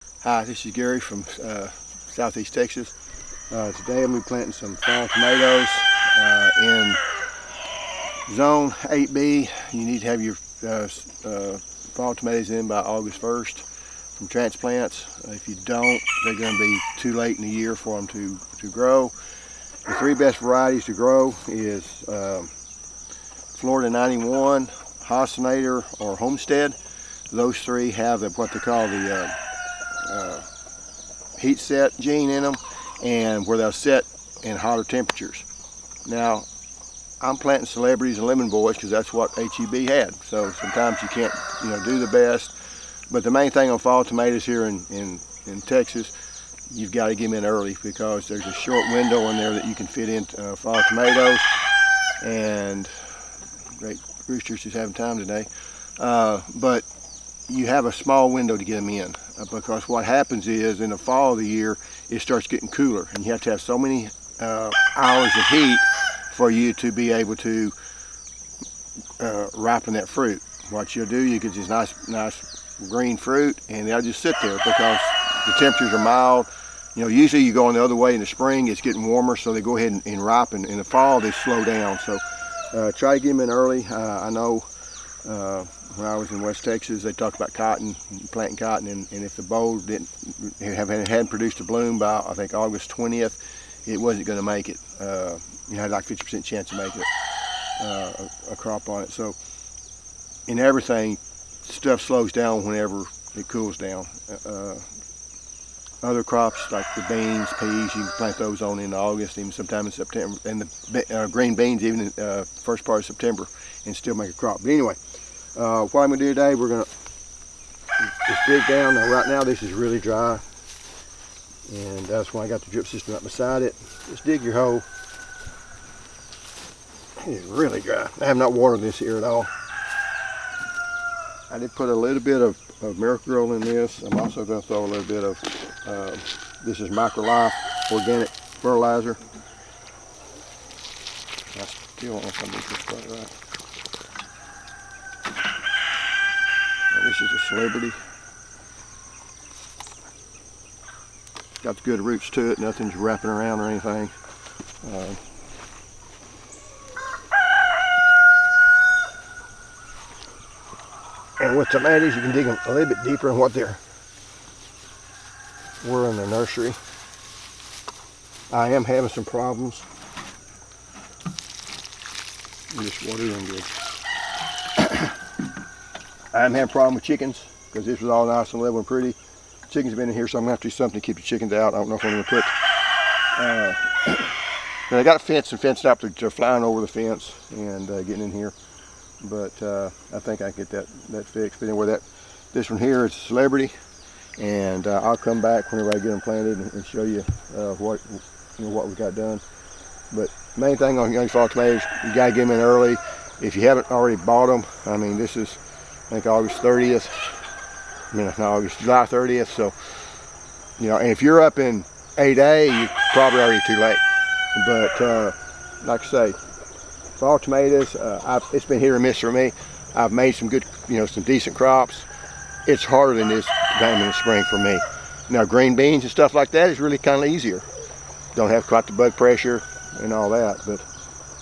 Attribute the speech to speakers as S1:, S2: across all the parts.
S1: Hi, this is Gary from Southeast Texas. Today I'm going to be planting some fall tomatoes in zone 8B. You need to have your fall tomatoes in by August 1st from transplants. If you don't, they're going to be too late in the year for them to grow. The three best varieties to grow is Florida 91, Hossinator, or Homestead. Those three have what they call the heat set gene in them, and where they'll set in hotter temperatures. Now, I'm planting celebrities and lemon boys because that's what HEB had. So sometimes you can't, do the best. But the main thing on fall tomatoes here in Texas, you've got to get them in early because there's a short window in there that you can fit in fall tomatoes. And great roosters just having time today. But you have a small window to get them in because what happens is in the fall of the year it starts getting cooler and you have to have so many hours of heat for you to be able to ripen that fruit. What you'll do, you get this nice green fruit and they'll just sit there because the temperatures are mild. Usually you go on the other way in the spring, it's getting warmer, so they go ahead and ripen. In the fall they slow down, so try to get them in early. I know when I was in West Texas, they talked about cotton, planting cotton, and if the bulb hadn't produced a bloom by, I think, August 20th, it wasn't going to make it. You had like 50% chance of making it, a crop on it. So in everything, stuff slows down whenever it cools down. Other crops like the beans, peas, you can plant those on in August, even sometime in September, and the green beans even in first part of September, and still make a crop. But anyway, what I'm going to do today, we're going to just dig down. Now right now this is really dry, and that's why I got the drip system right beside it. Just dig your hole. It is really dry. I have not watered this here at all. I did put a little bit of Miracle-Gro in this. I'm also going to throw a little bit of, this is Micro-Life organic fertilizer. I still don't know if I did this quite right. This is a celebrity. Got good roots to it, nothing's wrapping around or anything. And with tomatoes, you can dig them a little bit deeper than what they were in the nursery. I am having some problems. Just water them good. I'm having a problem with chickens because this was all nice and level and pretty. Chickens have been in here, so I'm going to have to do something to keep the chickens out. I don't know if I'm going to put... I got a fence and fenced up. They're flying over the fence and getting in here. But I think I can get that fixed. But anyway, this one here is a celebrity. And I'll come back whenever I get them planted and show you what we got done. But main thing on fall tomatoes, you got to get them in early. If you haven't already bought them, I mean, this is, I think, August 30th. July 30th. So, and if you're up in 8A, you're probably already too late. But like I say, fall tomatoes, it's been hit or miss for me. I've made some good, some decent crops. It's harder than this time in the spring for me. Now, green beans and stuff like that is really kind of easier. Don't have quite the bug pressure and all that. But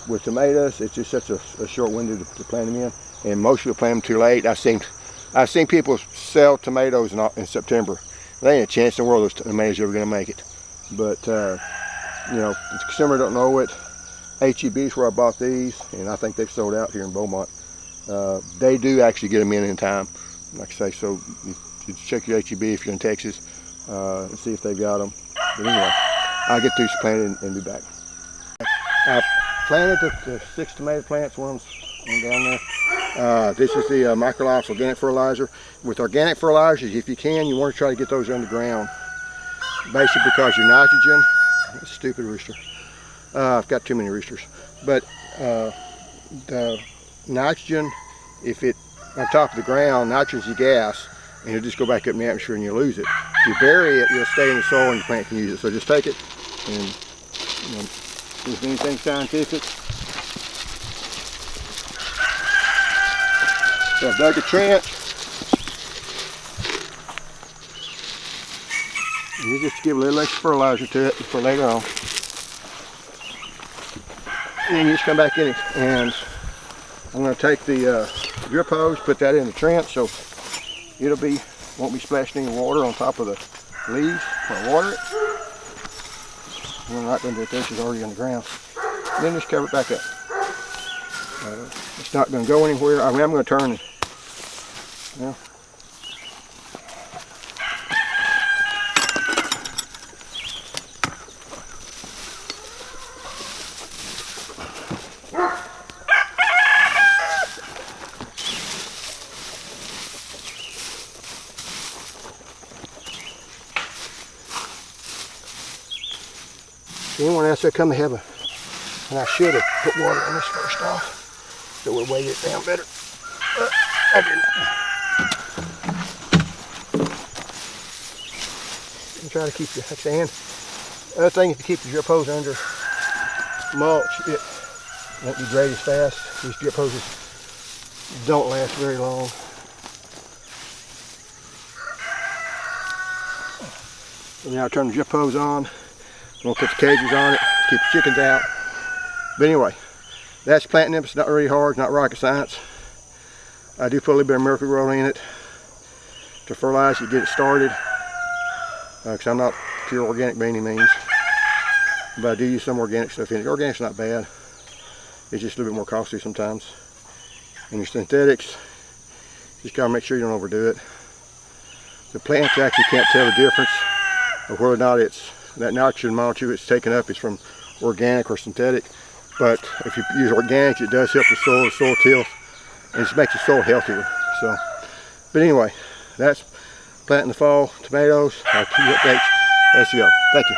S1: with tomatoes, it's just such a short window to plant them in. And most people plant them too late. I've seen people sell tomatoes in September. There ain't a chance in the world those tomatoes are ever going to make it. But the consumer don't know it. HEB is where I bought these, and I think they've sold out here in Beaumont. They do actually get them in time, like I say. So you check your HEB if you're in Texas and see if they've got them. But anyway, I'll get these planted and be back. I planted the 6 tomato plants. One's down there. This is the Micro-Life organic fertilizer. With organic fertilizers, if you can, you want to try to get those underground. Basically because your nitrogen, stupid rooster. I've got too many roosters. But the nitrogen, if it on top of the ground, nitrogen's the gas, and it'll just go back up in the atmosphere and you'll lose it. If you bury it, it'll stay in the soil and the plant can use it. So just take it and, if anything scientific. So I've dug a trench. You just give a little extra fertilizer to it for later on. And then you just come back in it. And I'm going to take the drip hose, put that in the trench so won't be splashing any water on top of the leaves when I water it. And I'm not going to do it there, it's already on the ground. And then just cover it back up. It's not going to go anywhere. I mean, I'm going to turn it. Well, anyone else that come to have a, and I should have put water on this first off, so we'll weigh it down better. But I didn't. And try to keep your hand. Other thing is to keep the drip hose under mulch. It won't degrade as fast. These drip hoses don't last very long. And now I turn the drip hose on. I'm going to put the cages on it, keep the chickens out. But anyway, that's planting them. It's not really hard, it's not rocket science. I do put a little bit of mercury roll in it to fertilize it, get it started. Because I'm not pure organic by any means. But I do use some organic stuff in it. Organic's not bad. It's just a little bit more costly sometimes. And your synthetics, just gotta make sure you don't overdo it. The plants actually can't tell the difference of whether or not that nitrogen molecule it's taken up is from organic or synthetic. But if you use organic, it does help the soil tilth, and it just makes the soil healthier. So, but anyway, that's planting the fall tomatoes. I'll keep you updates. Let's go. Thank you.